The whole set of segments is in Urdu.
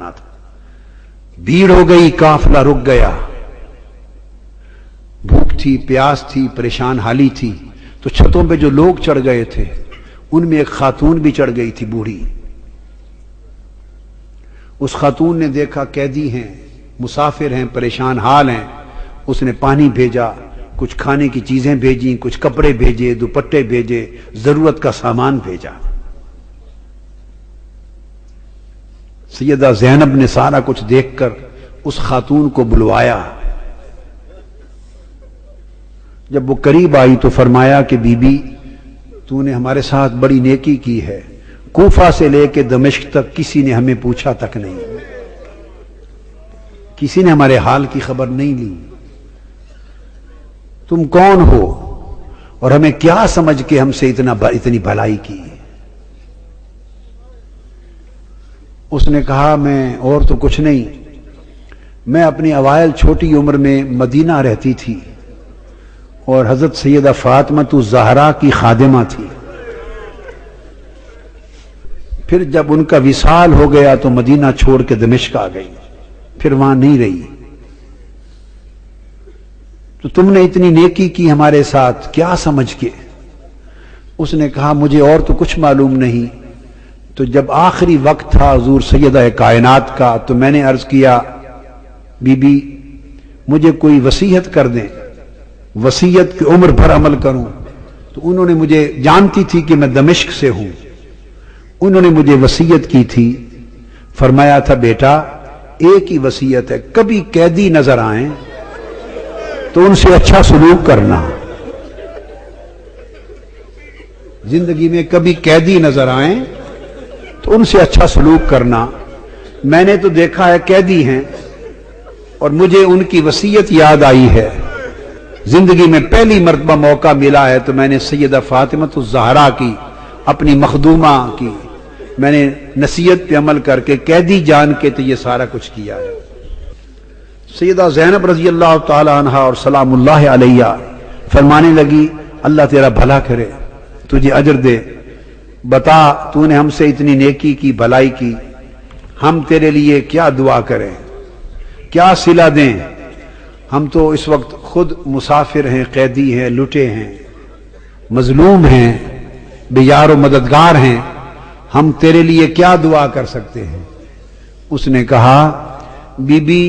تھا. بھیڑ ہو گئی, قافلہ رک گیا. بھوک تھی, پیاس تھی, پریشان حالی تھی. تو چھتوں پہ جو لوگ چڑھ گئے تھے ان میں ایک خاتون بھی چڑھ گئی تھی, بوڑھی. اس خاتون نے دیکھا قیدی ہیں, مسافر ہیں, پریشان حال ہیں. اس نے پانی بھیجا, کچھ کھانے کی چیزیں بھیجیں, کچھ کپڑے بھیجے, دوپٹے بھیجے, ضرورت کا سامان بھیجا. سیدہ زینب نے سارا کچھ دیکھ کر اس خاتون کو بلوایا. جب وہ قریب آئی تو فرمایا کہ بی بی تو نے ہمارے ساتھ بڑی نیکی کی ہے. کوفہ سے لے کے دمشق تک کسی نے ہمیں پوچھا تک نہیں, کسی نے ہمارے حال کی خبر نہیں لی. تم کون ہو اور ہمیں کیا سمجھ کے ہم سے اتنی بھلائی کی؟ اس نے کہا میں اور تو کچھ نہیں, میں اپنی اوائل چھوٹی عمر میں مدینہ رہتی تھی اور حضرت سیدہ فاطمہ الزہرا کی خادمہ تھی. پھر جب ان کا وصال ہو گیا تو مدینہ چھوڑ کے دمشق آ گئی, پھر وہاں نہیں رہی. تو تم نے اتنی نیکی کی ہمارے ساتھ کیا سمجھ کے؟ اس نے کہا مجھے اور تو کچھ معلوم نہیں. تو جب آخری وقت تھا حضور سیدہ کائنات کا تو میں نے عرض کیا بی بی مجھے کوئی وصیت کر دیں, وصیت کی عمر بھر عمل کروں. تو انہوں نے مجھے, جانتی تھی کہ میں دمشق سے ہوں, انہوں نے مجھے وصیت کی تھی. فرمایا تھا بیٹا ایک ہی وصیت ہے, کبھی قیدی نظر آئیں تو ان سے اچھا سلوک کرنا. زندگی میں کبھی قیدی نظر آئیں تو ان سے اچھا سلوک کرنا. میں نے تو دیکھا ہے قیدی ہیں اور مجھے ان کی وصیت یاد آئی ہے. زندگی میں پہلی مرتبہ موقع ملا ہے تو میں نے سیدہ فاطمہ الزہرا کی, اپنی مخدومہ کی, میں نے نصیحت پہ عمل کر کے قیدی جان کے تو یہ سارا کچھ کیا ہے. سیدہ زینب رضی اللہ تعالی عنہا اور سلام اللہ علیہ فرمانے لگی اللہ تیرا بھلا کرے, تجھے اجر دے. بتا تو نے ہم سے اتنی نیکی کی, بھلائی کی, ہم تیرے لیے کیا دعا کریں, کیا صلہ دیں؟ ہم تو اس وقت خود مسافر ہیں, قیدی ہیں, لٹے ہیں, مظلوم ہیں, بے یار و مددگار ہیں, ہم تیرے لیے کیا دعا کر سکتے ہیں؟ اس نے کہا بی بی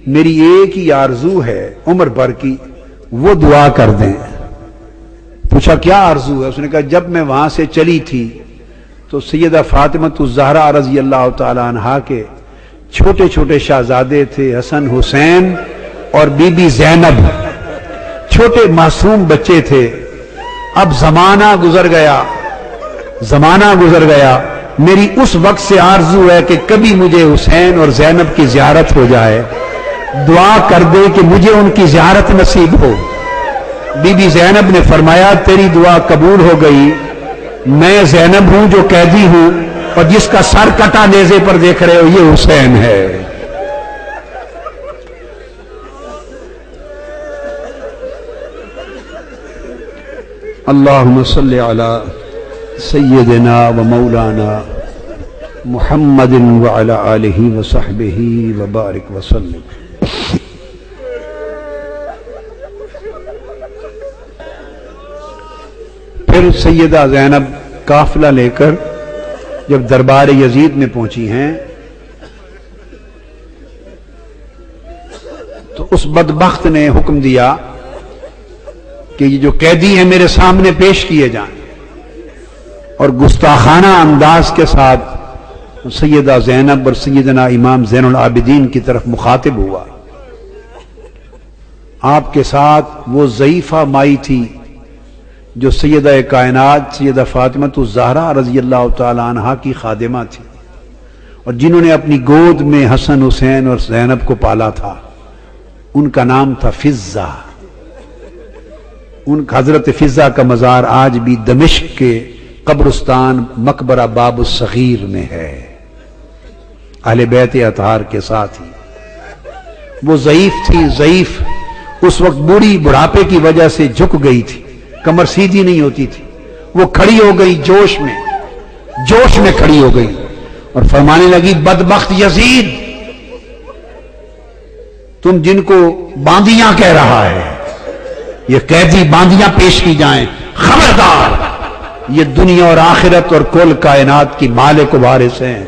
میری ایک ہی آرزو ہے عمر بھر کی, وہ دعا کر دیں. پوچھا کیا آرزو ہے؟ اس نے کہا جب میں وہاں سے چلی تھی تو سیدہ فاطمہ الزہرا رضی اللہ تعالی عنہا کے چھوٹے چھوٹے شہزادے تھے, حسن حسین اور بی بی زینب, چھوٹے معصوم بچے تھے. اب زمانہ گزر گیا, زمانہ گزر گیا, میری اس وقت سے آرزو ہے کہ کبھی مجھے حسین اور زینب کی زیارت ہو جائے. دعا کر دے کہ مجھے ان کی زیارت نصیب ہو. بی بی زینب نے فرمایا تیری دعا قبول ہو گئی. میں زینب ہوں جو قیدی ہوں, اور جس کا سر کٹا نیزے پر دیکھ رہے ہو یہ حسین ہے. اللہم صلی علی سیدنا و مولانا محمد وعلی آلہ وصحبہ وبارک وسلم. پھر سیدہ زینب قافلہ لے کر جب دربار یزید میں پہنچی ہیں تو اس بدبخت نے حکم دیا کہ یہ جو قیدی ہیں میرے سامنے پیش کیے جائیں, اور گستاخانہ انداز کے ساتھ سیدہ زینب اور سیدنا امام زین العابدین کی طرف مخاطب ہوا. آپ کے ساتھ وہ ضعیفہ مائی تھی جو سیدہ کائنات سیدہ فاطمہ الزہرا رضی اللہ تعالی عنہا کی خادمہ تھی, اور جنہوں نے اپنی گود میں حسن حسین اور زینب کو پالا تھا. ان کا نام تھا فضہ. ان حضرت فضہ کا مزار آج بھی دمشق کے قبرستان مقبرہ باب الصغیر میں ہے, اہل بیت اطہار کے ساتھ ہی. وہ ضعیف تھی, ضعیف, اس وقت بوڑھی بڑھاپے کی وجہ سے جھک گئی تھی, کمر سیدھی نہیں ہوتی تھی. وہ کھڑی ہو گئی جوش میں کھڑی ہو گئی. اور فرمانے لگی بدبخت یزید، تم جن کو باندیاں کہہ رہا ہے، یہ قیدی باندیاں پیش کی جائیں، خبردار، یہ دنیا اور آخرت اور کل کائنات کی مالک و وارث ہیں،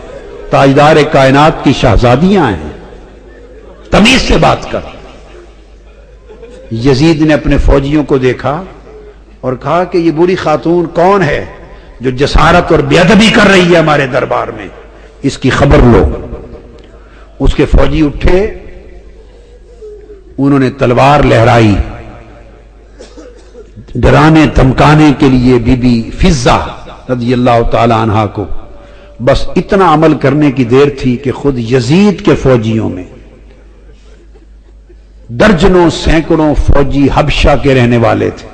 تاجدار کائنات کی شہزادیاں ہیں، تمیز سے بات کر۔ یزید نے اپنے فوجیوں کو دیکھا اور کہا کہ یہ بری خاتون کون ہے جو جسارت اور بے ادبی کر رہی ہے ہمارے دربار میں، اس کی خبر لو۔ اس کے فوجی اٹھے، انہوں نے تلوار لہرائی، ڈرانے دھمکانے کے لیے بی بی فضہ رضی اللہ تعالی عنہا کو۔ بس اتنا عمل کرنے کی دیر تھی کہ خود یزید کے فوجیوں میں درجنوں سینکڑوں فوجی حبشہ کے رہنے والے تھے،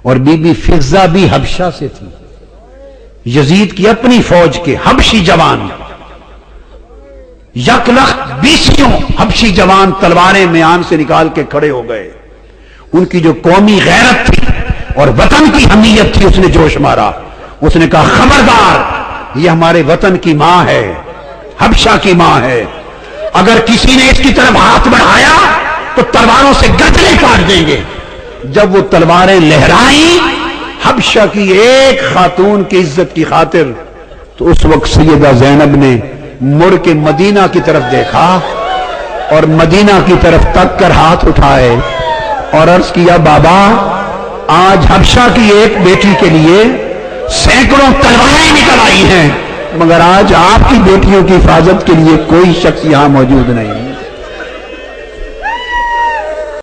اور بی بی فضہ بھی حبشہ سے تھی۔ یزید کی اپنی فوج کے حبشی جوان، یک لخت 20 حبشی جوان تلواریں میان سے نکال کے کھڑے ہو گئے۔ ان کی جو قومی غیرت تھی اور وطن کی حمیت تھی اس نے جوش مارا۔ اس نے کہا خبردار، یہ ہمارے وطن کی ماں ہے، حبشہ کی ماں ہے، اگر کسی نے اس کی طرف ہاتھ بڑھایا تو تلواروں سے گردنیں کاٹ دیں گے۔ جب وہ تلواریں لہرائیں حبشہ کی ایک خاتون کی عزت کی خاطر، تو اس وقت سیدہ زینب نے مڑ کے مدینہ کی طرف دیکھا اور مدینہ کی طرف تک کر ہاتھ اٹھائے اور عرض کیا، بابا آج حبشہ کی ایک بیٹی کے لیے سینکڑوں تلواریں نکل آئی ہیں، مگر آج آپ کی بیٹیوں کی حفاظت کے لیے کوئی شخص یہاں موجود نہیں۔